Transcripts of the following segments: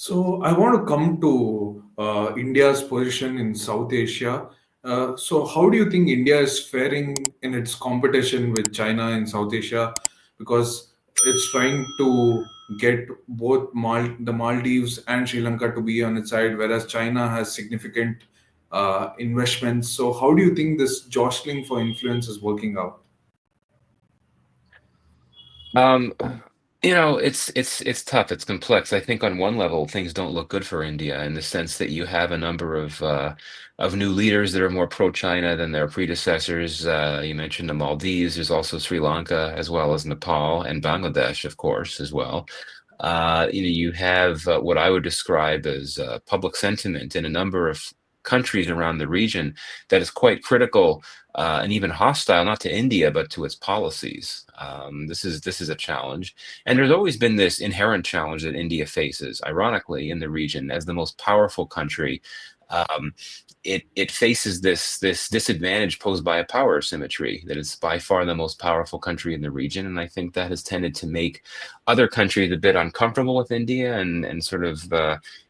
So I want to come to India's position in South Asia. So how do you think India is faring in its competition with China in South Asia? Because it's trying to get both the Maldives and Sri Lanka to be on its side, whereas China has significant investments. So how do you think this jostling for influence is working out? Um, it's tough. It's complex. I think on one level, things don't look good for India in the sense that you have a number of new leaders that are more pro-China than their predecessors. You mentioned the Maldives. There's also Sri Lanka, as well as Nepal and Bangladesh, of course, as well. You have what I would describe as public sentiment in a number of countries around the region that is quite critical and even hostile, not to India, but to its policies. This is a challenge, and there's always been this inherent challenge that India faces, ironically, in the region as the most powerful country. Um, it faces this disadvantage posed by a power asymmetry that it's by far the most powerful country in the region, and I think that has tended to make other countries a bit uncomfortable with India and sort of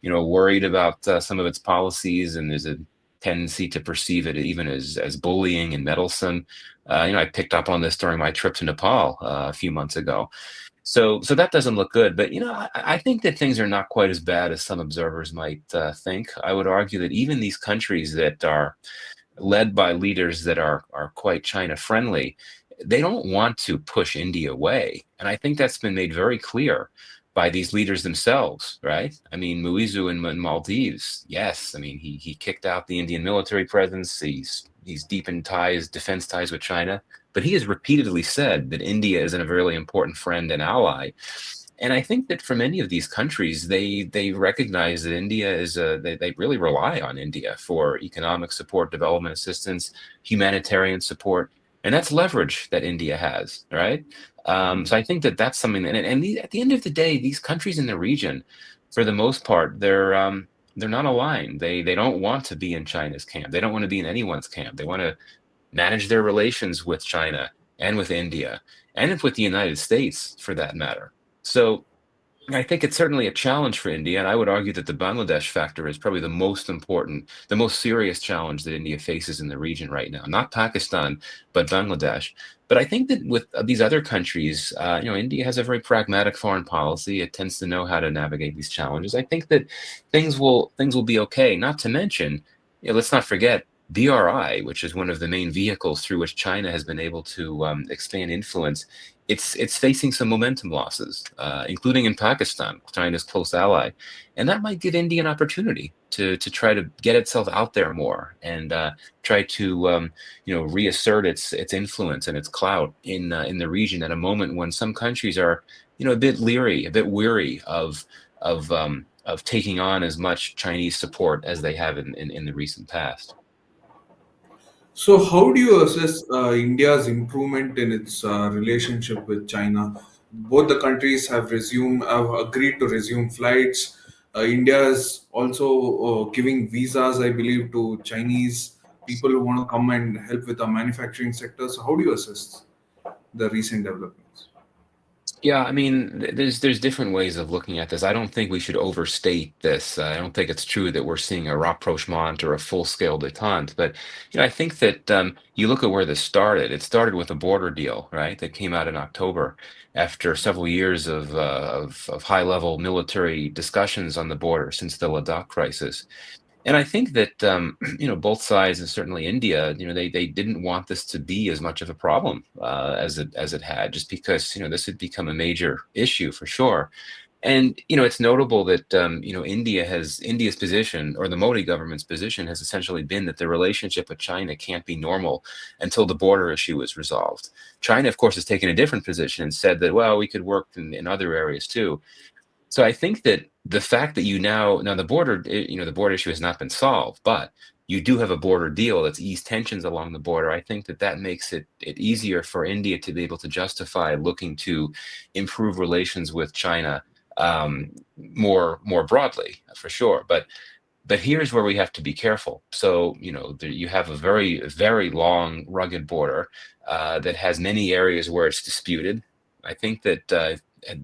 worried about some of its policies, and there's a tendency to perceive it even as bullying and meddlesome. I picked up on this during my trip to Nepal a few months ago. So that doesn't look good. But I think that things are not quite as bad as some observers might think. I would argue that even these countries that are led by leaders that are quite China friendly, they don't want to push India away. And I think that's been made very clear by these leaders themselves, right? I mean, Muizzu in Maldives, yes. I mean, he kicked out the Indian military presence. He's deepened ties, defense ties with China. But he has repeatedly said that India is a really important friend and ally. And I think that for many of these countries, they recognize that India is they really rely on India for economic support, development assistance, humanitarian support, and that's leverage that India has, right? So I think that that's something that, at the end of the day, these countries in the region, for the most part, they're not aligned. They don't want to be in China's camp. They don't want to be in anyone's camp. They want to manage their relations with China and with India and with the United States for that matter. So I think it's certainly a challenge for India, and I would argue that the Bangladesh factor is probably the most important, the most serious challenge that India faces in the region right now. Not Pakistan, but Bangladesh. But I think that with these other countries, India has a very pragmatic foreign policy. It tends to know how to navigate these challenges. I think that things will be okay. Not to mention, let's not forget BRI, which is one of the main vehicles through which China has been able to expand influence. It's facing some momentum losses, including in Pakistan, China's close ally, and that might give India an opportunity to try to get itself out there more and try to reassert its influence and its clout in the region at a moment when some countries are a bit leery, a bit weary of taking on as much Chinese support as they have in the recent past. So, how do you assess India's improvement in its relationship with China? Both the countries have agreed to resume flights. India is also giving visas, I believe, to Chinese people who want to come and help with the manufacturing sector. So, how do you assess the recent developments? Yeah, I mean, there's different ways of looking at this. I don't think we should overstate this. I don't think it's true that we're seeing a rapprochement or a full-scale détente. But I think that you look at where this started. It started with a border deal, right? That came out in October after several years of high-level military discussions on the border since the Ladakh crisis. And I think that both sides, and certainly India, they didn't want this to be as much of a problem as it had, just because this had become a major issue for sure. And it's notable that India's position, or the Modi government's position, has essentially been that the relationship with China can't be normal until the border issue is resolved. China, of course, has taken a different position and said that, well, we could work in other areas too. So I think that the fact that you now the border, the border issue has not been solved, but you do have a border deal that's eased tensions along the border. I think that makes it easier for India to be able to justify looking to improve relations with China more broadly, for sure. But here's where we have to be careful. So you have a very very long, rugged border that has many areas where it's disputed. I think that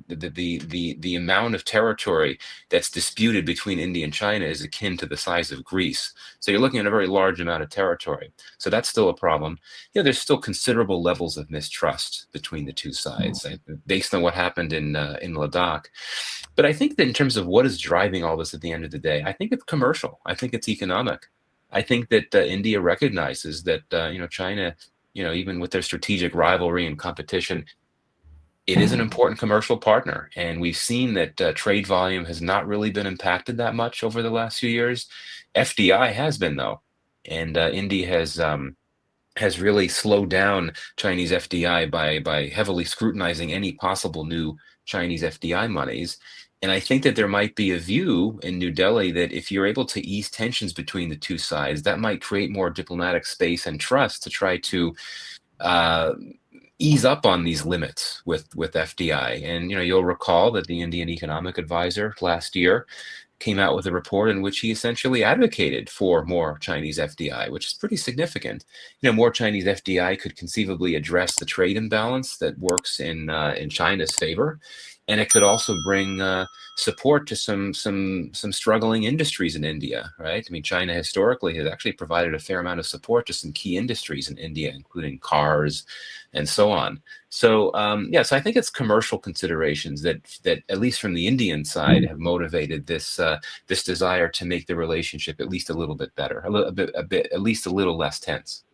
the amount of territory that's disputed between India and China is akin to the size of Greece. So you're looking at a very large amount of territory. So that's still a problem. There's still considerable levels of mistrust between the two sides, based on what happened in Ladakh. But I think that in terms of what is driving all this at the end of the day, I think it's commercial. I think it's economic. I think that India recognizes that China, even with their strategic rivalry and competition, it is an important commercial partner. And we've seen that trade volume has not really been impacted that much over the last few years. FDI has been, though. And India has really slowed down Chinese FDI by heavily scrutinizing any possible new Chinese FDI monies. And I think that there might be a view in New Delhi that if you're able to ease tensions between the two sides, that might create more diplomatic space and trust to try to uh, ease up on these limits with FDI. And you'll recall that the Indian Economic Advisor last year came out with a report in which he essentially advocated for more Chinese FDI, which is pretty significant. More Chinese FDI could conceivably address the trade imbalance that works in China's favor, and it could also bring support to some struggling industries in India. Right? I mean, China historically has actually provided a fair amount of support to some key industries in India, including cars and so on. So so I think it's commercial considerations that at least from the Indian side have motivated this this desire to make the relationship at least a little bit better, a bit at least a little less tense.